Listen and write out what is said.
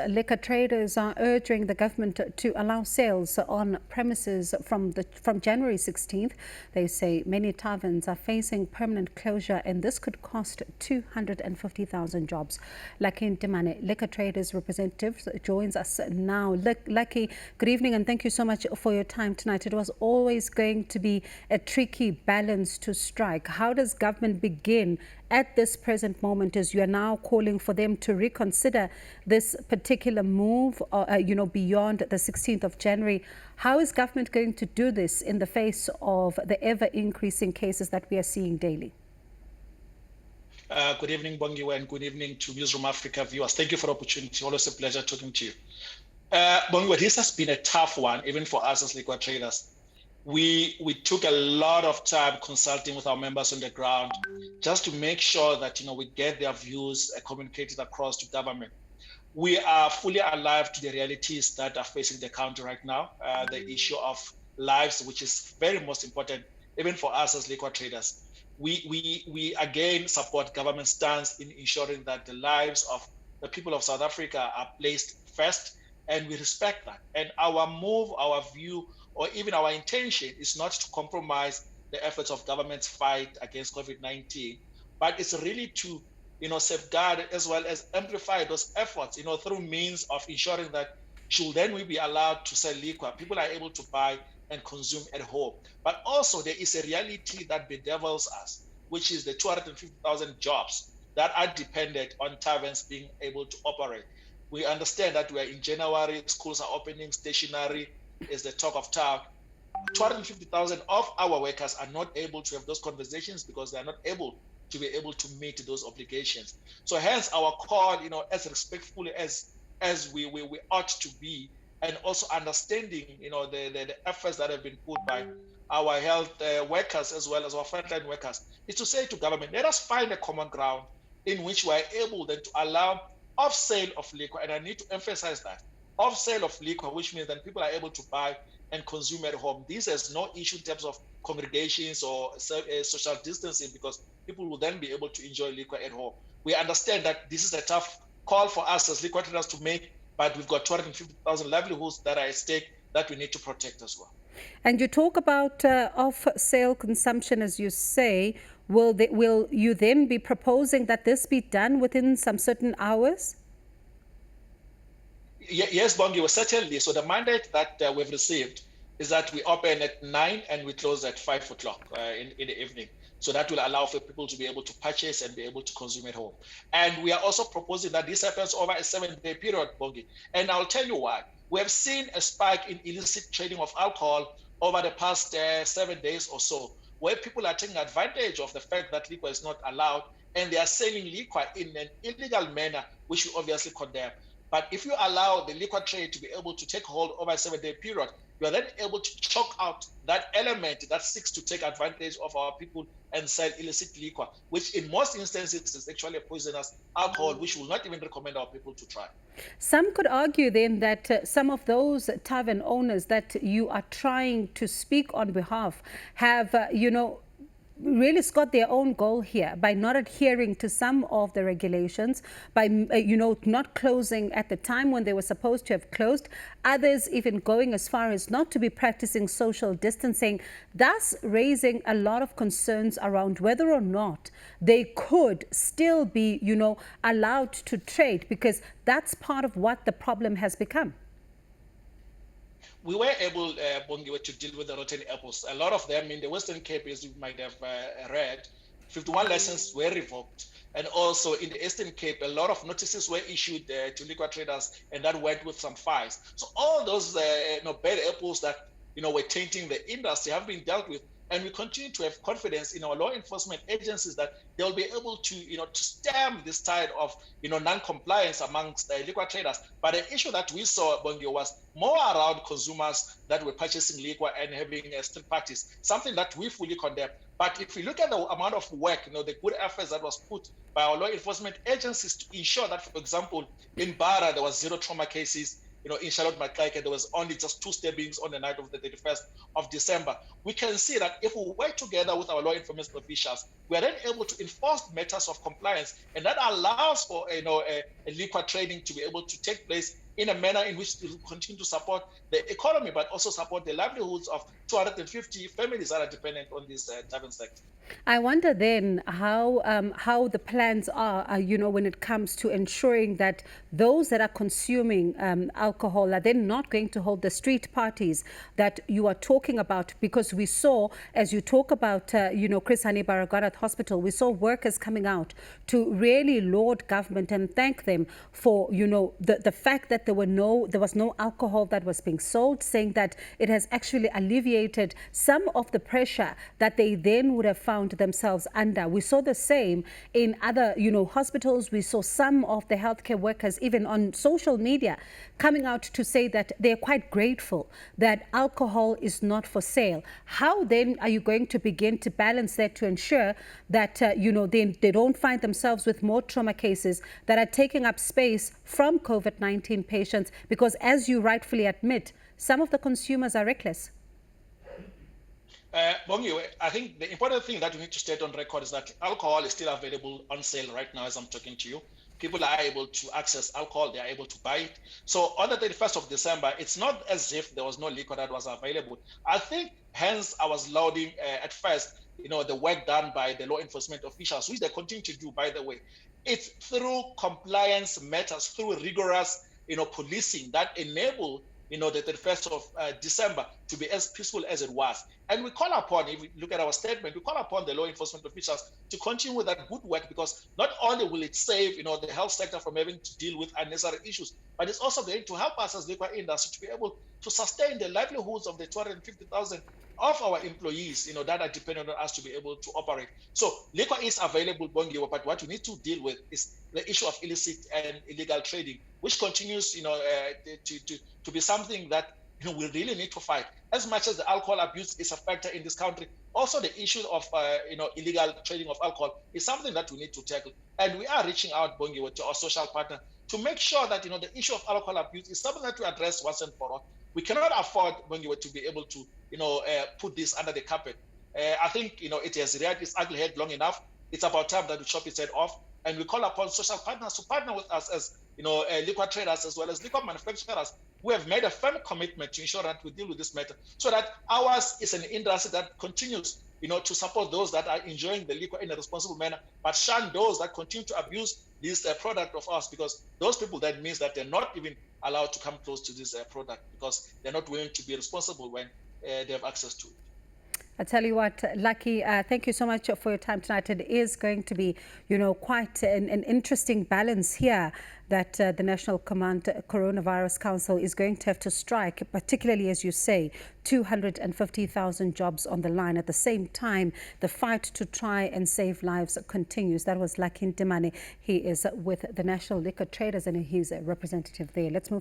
Liquor traders are urging the government to allow sales on premises from January 16th. They say many taverns are facing permanent closure, and this could cost 250,000 jobs. Lucky Ntimane, liquor traders representative, joins us now. Lucky, good evening, and thank you so much for your time tonight. It was always going to be a tricky balance to strike. How does government begin at this present moment, as you are now calling for them to reconsider this particular move, beyond the 16th of January? How is government going to do this in the face of the ever-increasing cases that we are seeing daily? Good evening, Bongiwe, and good evening to Newzroom Afrika viewers. Thank you for the opportunity. Always a pleasure talking to you. Bongiwe, this has been a tough one, even for us as liquor traders. We took a lot of time consulting with our members on the ground just to make sure that we get their views communicated across to government. We are fully alive to the realities that are facing the country right now. The issue of lives, which is very most important, even for us as liquor traders. We again support government stance in ensuring that the lives of the people of South Africa are placed first, and we respect that. And our move, our view, or even our intention is not to compromise the efforts of government's fight against COVID-19, but it's really to safeguard as well as amplify those efforts, through means of ensuring that should then we be allowed to sell liquor, people are able to buy and consume at home. But also there is a reality that bedevils us, which is the 250,000 jobs that are dependent on taverns being able to operate. We understand that we are in January, schools are opening, stationery is the talk of town. 250,000 of our workers are not able to have those conversations because they are not able to meet those obligations. So hence our call, as respectfully as we ought to be, and also understanding, the efforts that have been put by our health workers as well as our frontline workers, is to say to government, let us find a common ground in which we are able then to allow off sale of liquor. And I need to emphasize that off sale of liquor, which means that people are able to buy and consume at home. This has no issue in terms of congregations or social distancing, because people will then be able to enjoy liquor at home. We understand that this is a tough call for us as liquor traders to make, but we've got 250,000 livelihoods that are at stake that we need to protect as well. And you talk about off-sale consumption, as you say. Will you then be proposing that this be done within some certain hours? Yes, Bongi, certainly. So the mandate that we've received is that we open at 9 and we close at 5 o'clock in the evening. So that will allow for people to be able to purchase and be able to consume at home. And we are also proposing that this happens over a 7-day period, Bongi. And I'll tell you why. We have seen a spike in illicit trading of alcohol over the past 7 days or so, where people are taking advantage of the fact that liquor is not allowed, and they are selling liquor in an illegal manner, which we obviously condemn. But if you allow the liquor trade to be able to take hold over a 7-day period, you are then able to choke out that element that seeks to take advantage of our people and sell illicit liquor, which in most instances is actually a poisonous alcohol, which we will not even recommend our people to try. Some could argue then that some of those tavern owners that you are trying to speak on behalf have, really got their own goal here by not adhering to some of the regulations, by not closing at the time when they were supposed to have closed, others even going as far as not to be practicing social distancing, thus raising a lot of concerns around whether or not they could still be allowed to trade, because that's part of what the problem has become. We were able, Bongiwe, to deal with the rotten apples. A lot of them in the Western Cape, as you might have read, 51 licenses were revoked. And also in the Eastern Cape, a lot of notices were issued to liquor traders, and that went with some fines. So all those bad apples that were tainting the industry have been dealt with. And we continue to have confidence in our law enforcement agencies that they'll be able to, to stem this tide of, non-compliance amongst the liquor traders. But the issue that we saw, Bongi, was more around consumers that were purchasing liquor and having street parties, something that we fully condemn. But if we look at the amount of work, the good efforts that was put by our law enforcement agencies to ensure that, for example, in Bara, there was 0 trauma cases. in Charlotte Maclaike, there was only just 2 stabbings on the night of the 31st of December. We can see that if we work together with our law enforcement officials, we are then able to enforce matters of compliance, and that allows for a liquor trading to be able to take place in a manner in which it will continue to support the economy, but also support the livelihoods of 250 families that are dependent on this tavern sector. I wonder then how the plans are, when it comes to ensuring that those that are consuming alcohol are then not going to hold the street parties that you are talking about, because we saw, as you talk about, Chris Hani Baragwanath Hospital, we saw workers coming out to really laud government and thank them for, the fact that there was no alcohol that was being sold, saying that it has actually alleviated some of the pressure that they then would have found themselves under. We saw the same in other, hospitals. We saw some of the healthcare workers, even on social media, coming out to say that they're quite grateful that alcohol is not for sale. How then are you going to begin to balance that to ensure that, they don't find themselves with more trauma cases that are taking up space from COVID-19 patients? Because as you rightfully admit, some of the consumers are reckless. Bongi, I think the important thing that we need to state on record is that alcohol is still available on sale right now as I'm talking to you. People are able to access alcohol, they are able to buy it. So on the 31st of December, it's not as if there was no liquor that was available. I think hence I was lauding at first, the work done by the law enforcement officials, which they continue to do, by the way. It's through compliance matters, through rigorous, policing that enable the 31st of December to be as peaceful as it was. And we call upon, if we look at our statement, we call upon the law enforcement officials to continue with that good work, because not only will it save, the health sector from having to deal with unnecessary issues, but it's also going to help us as liquor industry to be able to sustain the livelihoods of the 250,000 of our employees, that are dependent on us to be able to operate. So liquor is available, Bongiwa, but what we need to deal with is the issue of illicit and illegal trading, which continues, to be something that we really need to fight. As much as the alcohol abuse is a factor in this country, also the issue of illegal trading of alcohol is something that we need to tackle. And we are reaching out, Bongiwa, to our social partner to make sure that the issue of alcohol abuse is something that we address once and for all. We cannot afford, Bongiwa, to be able to put this under the carpet. I think it has reared its ugly head long enough. It's about time that we chop its head off, and we call upon social partners to partner with us as liquor traders as well as liquor manufacturers who have made a firm commitment to ensure that we deal with this matter, so that ours is an industry that continues to support those that are enjoying the liquor in a responsible manner, but shun those that continue to abuse this product of ours, because those people, that means that they're not even allowed to come close to this product, because they're not willing to be responsible when they have access to it. I tell you what, Lucky, thank you so much for your time tonight. It is going to be, quite an interesting balance here that the National Command Coronavirus Council is going to have to strike, particularly, as you say, 250,000 jobs on the line. At the same time, the fight to try and save lives continues. That was Lucky Ntimane. He is with the National Liquor Traders and he's a representative there. Let's move to